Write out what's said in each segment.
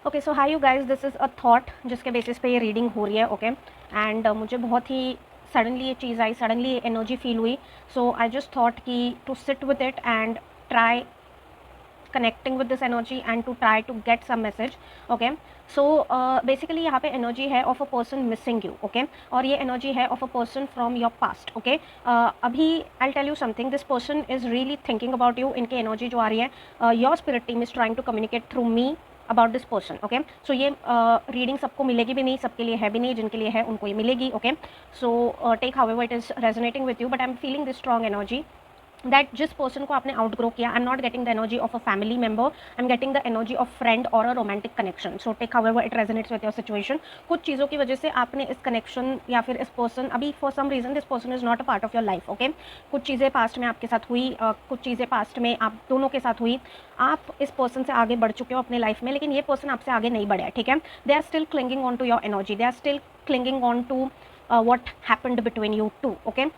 Okay so high you guys, this is a thought जिसके basis पे ये reading हो रही है. ओके एंड मुझे बहुत ही सडनली ये चीज़ आई, सडनली एनर्जी फील हुई. सो आई जस्ट थॉट कि to sit with it and try connecting with this energy and to try to get some message. Okay so basically यहाँ पे एनर्जी है of a person missing you. Okay और ये energy है of a person from your past. Okay अभी I tell you something, this person is really thinking about you. इनकी energy जो आ रही है, your spirit team is trying to communicate through me about this person. Okay so ये reading सबको मिलेगी भी नहीं, सबके लिए है भी नहीं, जिनके लिए है उनको ये मिलेगी. Okay so take however it is resonating with you, but I am feeling this strong energy that जिस पर्सन को आपने आउटग्रो किया, I am not getting the energy of a family member, I am getting the energy of friend और a romantic connection. So take however it resonates with your situation. कुछ चीज़ों की वजह से आपने इस कनेक्शन या फिर इस पर्सन, अभी for some reason this person is not a part of your life. Okay कुछ चीज़ें पास्ट में आपके साथ हुई, कुछ चीज़ें पास्ट में आप दोनों के साथ हुई. आप इस पर्सन से आगे बढ़ चुके हो अपने लाइफ में, लेकिन ये पर्सन आपसे आगे नहीं बढ़ा है. ठीक है, they are still clinging on to your energy, they are still clinging on to what happened between you two. Okay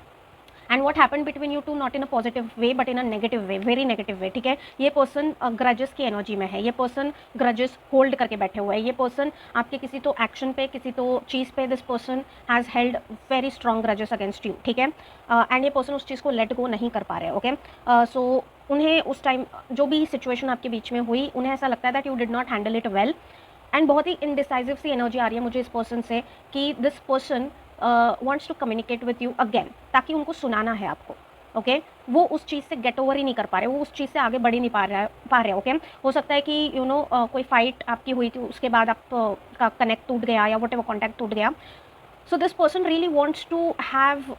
and what happen between you two not in a positive way but in a negative way, very negative way. ठीक है, ये person grudges की energy में है, ये person grudges hold करके बैठे हुए हैं. ये पर्सन आपके किसी तो एक्शन पे, किसी तो चीज़ पे, this person has held very strong grudges against you. ठीक है एंड ये पर्सन उस चीज़ को लेट गो नहीं कर पा रहे. ओके सो उन्हें उस टाइम जो भी सिचुएशन आपके बीच में हुई, उन्हें ऐसा लगता है that you did not handle it well. And बहुत ही इनडिसाइसिव सी एनर्जी आ रही है मुझे इस पर्सन से कि this person wants to communicate with you again, ताकि उनको सुनाना है आपको. ओके वो उस चीज़ से गेट ओवर ही नहीं कर पा रहे, वो उस चीज़ से आगे बढ़ ही नहीं पा रहे. ओके हो सकता है कि यू नो कोई फाइट आपकी हुई थी, उसके बाद आप का कनेक्ट टूट गया या वट एवर कॉन्टैक्ट टूट गया. So this person really wants to have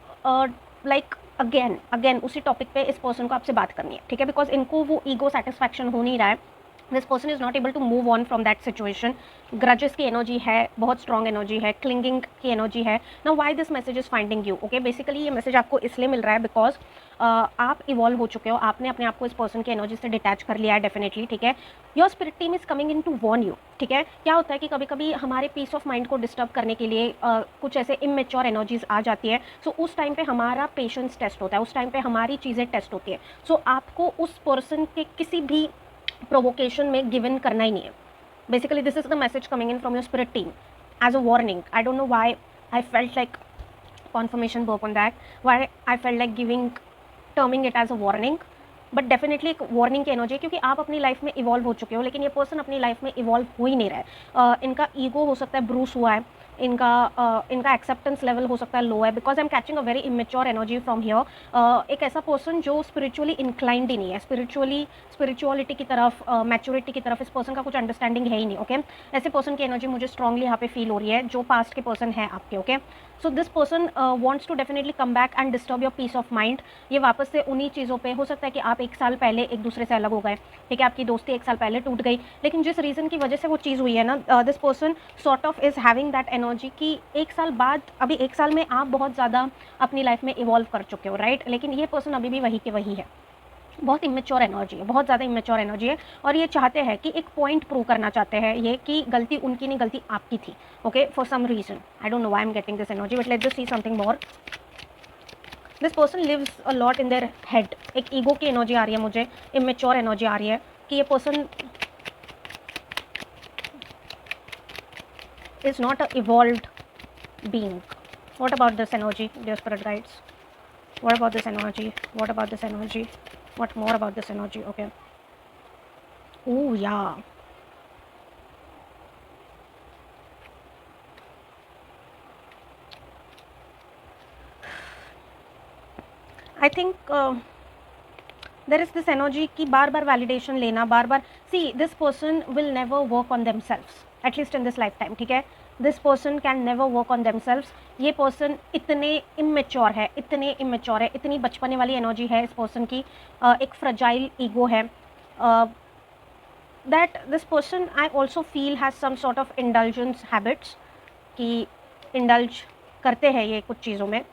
like again again उसी टॉपिक पे इस पर्सन को आपसे बात करनी है. ठीक है, बिकॉज इनको वो ईगो सेटिस्फैक्शन हो नहीं रहा है. This person is not able to move on from that situation. Grudges की एनर्जी है, बहुत स्ट्रॉन्ग एनर्जी है, क्लिंगिंग की एनर्जी है. Now why this message is finding you. Okay basically ये मैसेज आपको इसलिए मिल रहा है बिकॉज आप इवॉल्व हो चुके हो, आपने अपने आप को इस पर्सन की एनर्जी से डिटैच कर लिया है डेफिनेटली. ठीक है, your spirit team is coming in to warn you. ठीक है, क्या होता है कि कभी कभी हमारे पीस ऑफ माइंड को डिस्टर्ब करने के लिए कुछ ऐसे इमेच्योर एनर्जीज आ जाती है. सो उस टाइम पे हमारा पेशेंस टेस्ट होता है, उस टाइम पे हमारी चीज़ें टेस्ट होती है. सो आपको उस पर्सन के किसी भी प्रोवोकेशन में गिवन करना ही नहीं है. Basically this is the message coming in from your spirit team as a warning. I don't know why I felt like confirmation work on that, why I felt like terming it as a warning. But definitely एक warning की energy है, क्योंकि आप अपनी life में evolve हो चुके हो, लेकिन ये पर्सन अपनी लाइफ में इवॉल्व हो ही नहीं रहा है. इनका ईगो हो सकता है ब्रूस हुआ है, इनका एक्सेप्टेंस लेवल हो सकता है लो है, because I am catching a very immature energy from here. एक ऐसा पर्सन जो स्पिरिचुअली इंक्लाइंड ही नहीं है, स्पिरिचुअलिटी की तरफ, मैच्योरिटी की तरफ इस पर्सन का कुछ अंडरस्टैंडिंग है ही नहीं. ओके ऐसे पर्सन की एनर्जी मुझे स्ट्रांगली यहाँ पे फील हो रही है, जो पास्ट के पर्सन है आपके. Okay so this person wants to definitely come back and disturb your peace of mind. ये वापस से उन्हीं चीज़ों पे, हो सकता है कि आप एक साल पहले एक दूसरे से अलग हो गए. ठीक है, आपकी दोस्ती एक साल पहले टूट गई, लेकिन जिस रीज़न की वजह से वो चीज़ हुई है ना, this person sort of is having that energy कि एक साल बाद, अभी एक साल में आप बहुत ज़्यादा अपनी लाइफ में इवॉल्व कर चुके हो, राइट. लेकिन ये पर्सन अभी भी वही के वही है. बहुत इमेच्योर एनर्जी है, बहुत ज़्यादा इमेच्योर एनर्जी है. और ये चाहते हैं कि एक पॉइंट प्रूव करना चाहते हैं, ये कि गलती उनकी नहीं, गलती आपकी थी. Okay for some reason, I don't know why I am getting this energy, but let's just see something more. This person lives a lot in their head. एक ईगो की एनर्जी आ रही है मुझे, इमेच्योर एनर्जी आ रही है कि ये person is not a evolved being. What about this energy, dear spirit guides? What about this energy? What about this energy? What more about this energy? Okay. Oh yeah. I think there is this energy कि बार बार validation लेना, बार बार, see this person will never work on themselves, at least in this lifetime. ठीक है, this person can never work on themselves. ये person इतने immature है, इतने immature है, इतनी बचपने वाली एनर्जी है इस पर्सन की. एक फ्रजाइल ईगो है. That this person I also feel has some sort of indulgence habits, कि इंडल्ज करते हैं ये कुछ चीज़ों में,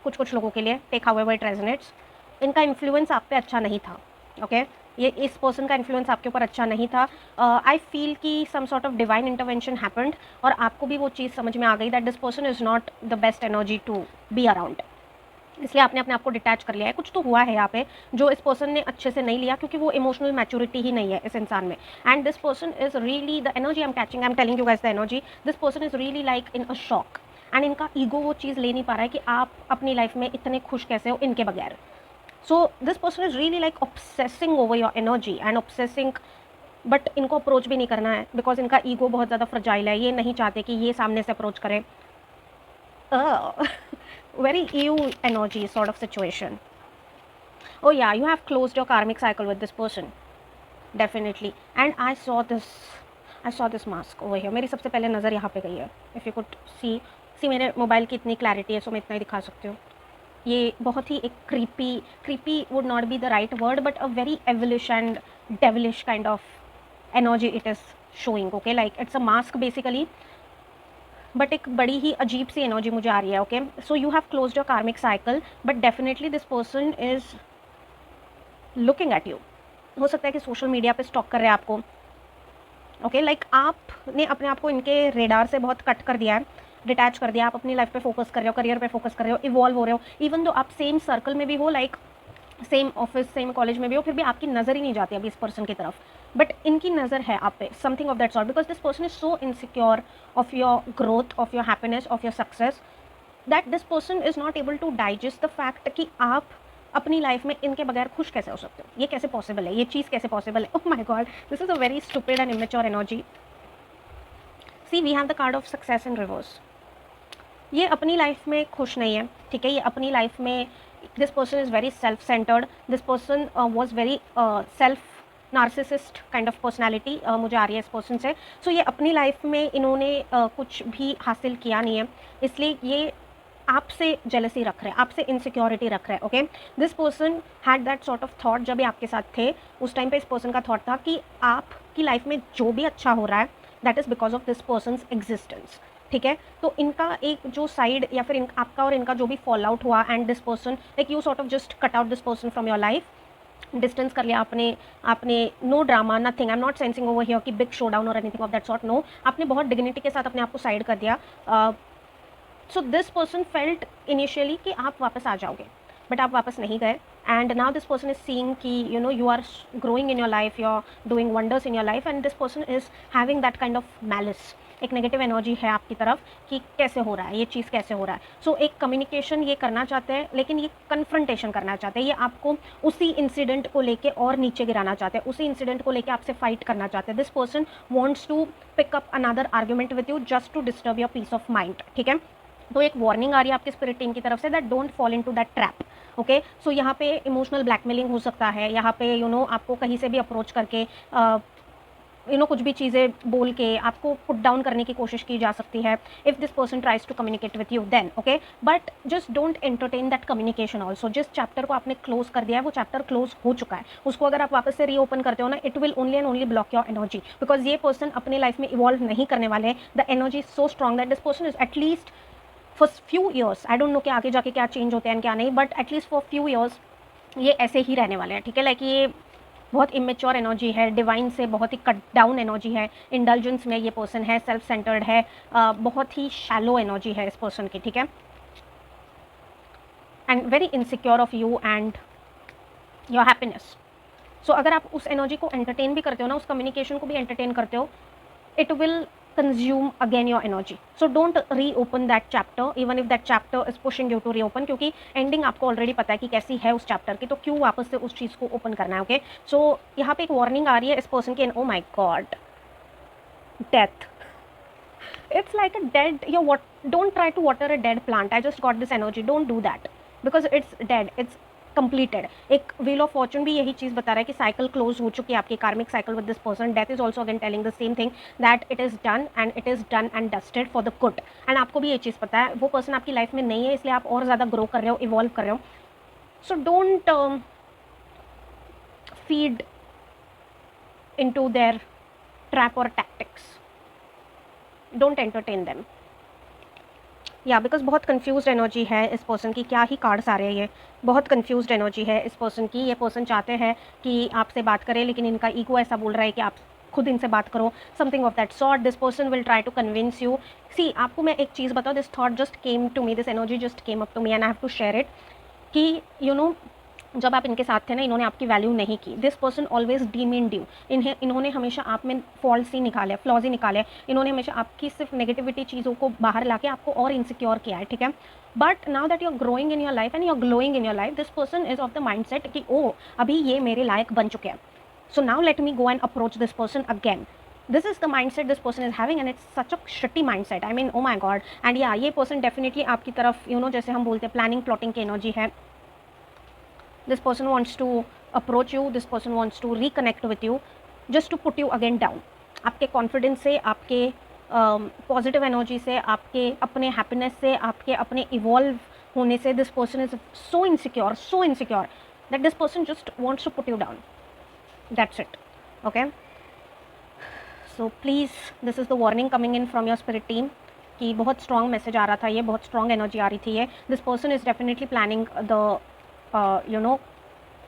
कुछ लोगों के लिए. Take however it resonates. इनका इन्फ्लुएंस आप पे अच्छा नहीं था. ओके ये इस पर्सन का इन्फ्लुएंस आपके ऊपर अच्छा नहीं था. आई फील कि some sort of divine intervention happened, और आपको भी वो चीज़ समझ में आ गई that this person is not the best energy to be around. इसलिए आपने अपने आप को डिटैच कर लिया है। कुछ तो हुआ है यहाँ पे जो इस पर्सन ने अच्छे से नहीं लिया, क्योंकि वो इमोशनल मैच्योरिटी ही नहीं है इस इंसान में। And this person is really the energy I am catching, I am telling you guys the energy, this person is really like in a shock. And इनका ईगो वो चीज़ ले नहीं पा रहा है कि आप अपनी लाइफ में इतने खुश कैसे हो इनके बगैर। सो this person is really like obsessing over your energy and obsessing, but इनको अप्रोच भी नहीं करना है बिकॉज इनका ईगो बहुत ज़्यादा फ्रजाइल है। ये नहीं चाहते कि ये सामने से अप्रोच करे। very ew energy sort of situation. Oh yeah, you have closed your karmic cycle with this person, definitely. And I saw this mask over here. मेरी सबसे पहले नज़र यहाँ पे गई है. If you could see मेरे मोबाइल की इतनी क्लैरिटी है, सो मैं इतना ही दिखा सकती हूँ. ये बहुत ही एक creepy would not be the right word, but a very evilish and devilish kind of energy it is showing. Okay, like it's a mask basically. But एक बड़ी ही अजीब सी एनर्जी मुझे आ रही है. Okay, so you have closed your karmic cycle, but definitely this person is looking at you. हो सकता है कि सोशल मीडिया पे स्टॉक कर रहे हैं आपको. ओके, लाइक आपने अपने आप को इनके रेडार से बहुत कट कर दिया है, डिटैच कर दिया. आप अपनी लाइफ पे फोकस कर रहे हो, करियर पे फोकस कर रहे हो, इवॉल्व हो रहे हो. इवन दो आप सेम सर्कल में भी हो, like same office same college में भी हो, फिर भी आपकी नज़र ही नहीं जाती अभी इस पर्सन की तरफ. बट इनकी नज़र है आप पे, something of that sort, because this person is so insecure of your growth, of your happiness, of your success, that this person is not able to digest the fact कि आप अपनी लाइफ में इनके बगैर खुश कैसे हो सकते हो. ये कैसे पॉसिबल है, ये चीज़ कैसे पॉसिबल है. Oh my god, this is a very stupid and immature energy. See, we have the card of success in reverse. ये अपनी लाइफ में खुश नहीं है, ठीक है. ये अपनी लाइफ में, this person is very self centred. This person was very self narcissist kind of personality मुझे आ रही है इस पर्सन से. सो ये अपनी लाइफ में इन्होंने कुछ भी हासिल किया नहीं है, इसलिए ये आपसे जेलसी रख रहे हैं, आपसे इनसिक्योरिटी रख रहे हैं. Okay, this person had that sort of thought जब ये आपके साथ थे. उस टाइम पे इस पर्सन का थॉट था कि आपकी लाइफ में जो भी अच्छा हो रहा है that is because of this persons existence. ठीक है, तो इनका एक जो साइड या फिर आपका और इनका जो भी फॉल आउट हुआ, and this person like you sort of just cut out this person from your life, distance कर लिया आपने no drama nothing. I am not sensing over here कि बिग शो डाउन और anything of that sort. No, आपने बहुत dignity के साथ अपने आप को साइड कर दिया. सो दिस पर्सन फेल्ट इनिशियली कि आप वापस आ जाओगे, बट आप वापस नहीं गए. And now this person is seeing कि you know you are growing in your life, you are doing wonders in your life, and this person is having that kind of malice. एक negative energy है आपकी तरफ कि कैसे हो रहा है, ये चीज़ कैसे हो रहा है. सो एक कम्युनिकेशन ये करना चाहते हैं, लेकिन ये कन्फ्रंटेशन करना चाहते हैं. ये आपको उसी इंसिडेंट को लेके और नीचे गिराना चाहते हैं, उसी इंसिडेंट को लेके आपसे फाइट करना चाहते हैं. This person wants to pick up another argument with you just to disturb your peace of mind. ठीक है, तो एक वार्निंग आ रही है आपकी स्पिरिट टीम की तरफ से, that don't fall into that trap. Okay, so यहाँ पे इमोशनल ब्लैकमेलिंग हो सकता है. यहाँ पे यू नो आपको कहीं से भी अप्रोच करके कुछ भी चीज़ें बोल के आपको पुट डाउन करने की कोशिश की जा सकती है. If this person tries to communicate with you then okay, but just don't entertain that communication also. जिस चैप्टर को आपने क्लोज कर दिया है वो चैप्टर क्लोज हो चुका है. उसको अगर आप वापस से रीओपन करते हो ना, it will only and only block your energy, because ये पर्सन अपनी लाइफ में इवॉल्व नहीं करने वाले हैं. The energy is so strong that this person is at least for few years, I don't no कि आगे जाके क्या चेंज होते हैं क्या नहीं, but at least for few years ये ऐसे ही रहने वाले हैं. ठीक है, लाइक ये बहुत इमेच्योर एनर्जी है, डिवाइन से बहुत ही कट डाउन एनर्जी है, इंडल्जेंस में ये पर्सन है, सेल्फ सेंटर्ड है, बहुत ही शैलो एनर्जी है इस पर्सन की. ठीक है, and very insecure of you and your happiness. So अगर आप उस एनर्जी को एंटरटेन भी करते हो ना, उस कम्युनिकेशन को भी एंटरटेन करते हो, it will consume again your energy. So don't reopen that chapter even if that chapter is pushing you to reopen, क्योंकि ending आपको already पता है कि कैसी है उस chapter की, तो क्यों वापस से उस चीज़ को open करना है. ओके, सो यहाँ पे एक warning आ रही है इस person की. oh my god, death. It's like a dead, don't try to water a dead plant. I just got this energy. Don't do that because it's dead, it's completed. एक wheel of Fortune भी यही चीज़ बता रहा है कि cycle close हो चुकी है आपकी कार्मिक cycle with this person. Death is also again telling the same thing, that it is done and it is done and dusted for the good. And आपको भी ये चीज़ पता है, वो पर्सन आपकी लाइफ में नहीं है, इसलिए आप और ज़्यादा ग्रो कर रहे हो, इवॉल्व कर रहे हो. So don't feed into their trap और टैक्टिक्स. Don't entertain them. या बिकॉज बहुत कन्फ्यूज्ड एनर्जी है इस पर्सन की. क्या ही कार्ड्स आ रहे हैं, ये बहुत कन्फ्यूज्ड एनर्जी है इस पर्सन की. ये पर्सन चाहते हैं कि आपसे बात करें, लेकिन इनका ईगो ऐसा बोल रहा है कि आप खुद इनसे बात करो, something of that sort. This person will try to convince you. See, आपको मैं एक चीज़ बताऊँ, this thought just came to me, this energy just came up to me and I have to share it. कि जब आप इनके साथ थे ना, इन्होंने आपकी वैल्यू नहीं की. This person always demeaned you. इन्होंने हमेशा आप में फॉल्स ही निकाले, फ्लॉज ही निकाले. इन्होंने हमेशा आपकी सिर्फ नेगेटिविटी चीज़ों को बाहर लाके आपको और इनसिक्योर किया है, ठीक है. But now that you are growing in your life and you are glowing in your life, this person is of the mindset कि ओ अभी ये मेरे लायक बन चुके हैं. So now let me go and approach this person again. This is the mindset this person is having and it's such a shitty mindset. I mean, oh my god. And yeah, ये person definitely आपकी तरफ जैसे हम बोलते हैं planning plotting की energy है. This person wants to approach you. This person wants to reconnect with you just to put you again down. आपके कॉन्फिडेंस से, आपके पॉजिटिव एनर्जी से, आपके अपने हैप्पीनेस से, आपके अपने इवॉल्व होने से, this person is so insecure that this person just wants to put you down. That's it. Okay, so please, this is the warning coming in from your spirit team कि बहुत strong message आ रहा था, ये बहुत strong energy आ रही थी. ये this person is definitely planning the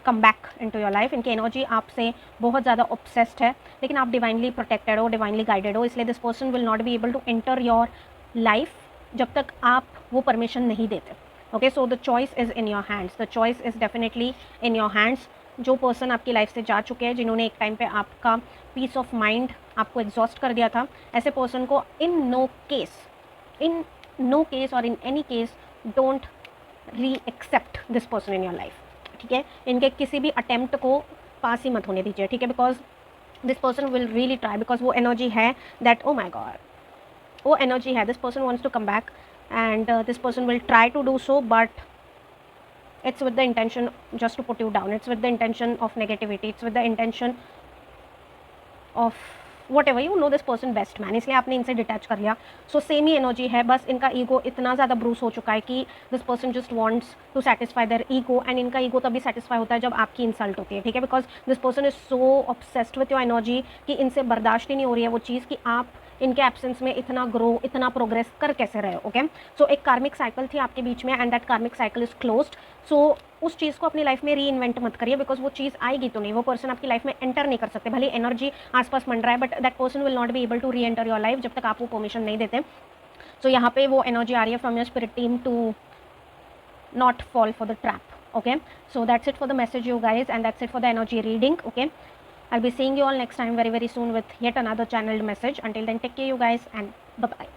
come back into your life. इनकी energy आपसे बहुत ज़्यादा obsessed है, लेकिन आप divinely protected हो, divinely guided हो, इसलिए this person will not be able to enter your life जब तक आप वो permission नहीं देते. Okay, so the choice is in your hands. The choice is definitely in your hands. जो पर्सन आपकी लाइफ से जा चुके हैं, जिन्होंने एक टाइम पे आपका पीस ऑफ माइंड आपको एग्जॉस्ट कर दिया था, ऐसे पर्सन को इन नो केस और in any case don't reaccept this person in your life, ठीक है. इनके किसी भी अटेम्प्ट को पास ही मत होने दीजिए, ठीक है. Because this person will really try, because वो एनर्जी है दैट ओ माई गॉड, वो एनर्जी है. This person wants to come back and this person will try to do so, but it's with the intention just to put you down. It's with the intention of negativity. It's with the intention of whatever. This person best man, इसलिए आपने इनसे detach कर लिया. So same ही energy है, बस इनका ego इतना ज़्यादा ब्रूस हो चुका है कि this person just wants to satisfy their ego. And इनका ईगो तभी सेटिस्फाई होता है जब आपकी इंसल्ट होती है, ठीक है. Because this person is so obsessed with your energy कि इनसे बर्दाश्त ही नहीं हो रही है वो चीज़ कि आप इनके एब्सेंस में इतना ग्रो, इतना प्रोग्रेस कर कैसे रहे. ओके, सो एक कार्मिक साइकिल थी आपके बीच में एंड दैट कार्मिक साइकिल इज क्लोज्ड. सो उस चीज़ को अपनी लाइफ में री इन्वेंट मत करिए, बिकॉज वो चीज़ आएगी तो नहीं, वो पर्सन आपकी लाइफ में एंटर नहीं कर सकते. भले एनर्जी आसपास मंड रहा है, but that person will not be able to reenter your life जब तक आप वो परमिशन नहीं देते. सो यहाँ पे वो एनर्जी आ रही है from your spirit team to not fall for the trap. Okay, so that's it for the message, you guys, and that's it for the energy reading. Okay, I'll be seeing you all next time very soon with yet another channeled message. Until then, take care, you guys, and bye bye.